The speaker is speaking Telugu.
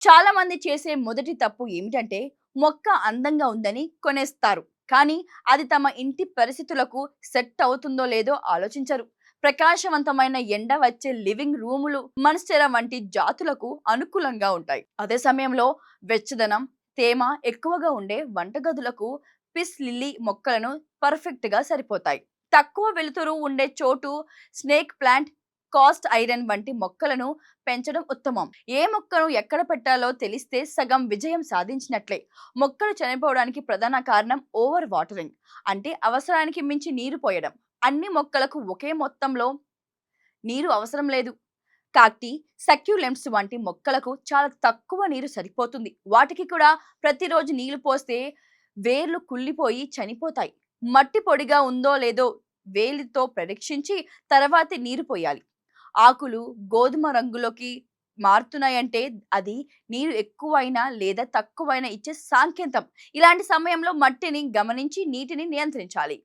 చాలా మంది చేసే మొదటి తప్పు ఏమిటంటే మొక్క అందంగా ఉందని కొనేస్తారు. కానీ అది తమ ఇంటి పరిస్థితులకు సెట్ అవుతుందో లేదో ఆలోచించరు. ప్రకాశవంతమైన ఎండ వచ్చే లివింగ్ రూములు మన్స్టెరా వంటి జాతులకు అనుకూలంగా ఉంటాయి. అదే సమయంలో వెచ్చదనం, తేమ ఎక్కువగా ఉండే వంటగదులకు పిస్ లిల్లీ మొక్కలను పర్ఫెక్ట్ గా సరిపోతాయి. తక్కువ వెలుతురు ఉండే చోటు స్నేక్ ప్లాంట్, కాస్ట్ ఐరన్ వంటి మొక్కలను పెంచడం ఉత్తమం. ఏ మొక్కను ఎక్కడ పెట్టాలో తెలిస్తే సగం విజయం సాధించినట్లే. మొక్కలు చనిపోవడానికి ప్రధాన కారణం ఓవర్ వాటరింగ్, అంటే అవసరానికి మించి నీరు పోయడం. అన్ని మొక్కలకు ఒకే మొత్తంలో నీరు అవసరం లేదు. కాక్టి, సక్యులెంట్స్ వంటి మొక్కలకు చాలా తక్కువ నీరు సరిపోతుంది. వాటికి కూడా ప్రతిరోజు నీళ్లు పోస్తే వేర్లు కుళ్ళిపోయి చనిపోతాయి. మట్టి పొడిగా ఉందో లేదో వేలితో పరీక్షించి తర్వాతే నీరు పోయాలి. ఆకులు గోధుమ రంగులోకి మారుతున్నాయంటే అది నీరు ఎక్కువైనా లేదా తక్కువైనా ఇచ్చే సంకేతం. ఇలాంటి సమయంలో మట్టిని గమనించి నీటిని నియంత్రించాలి.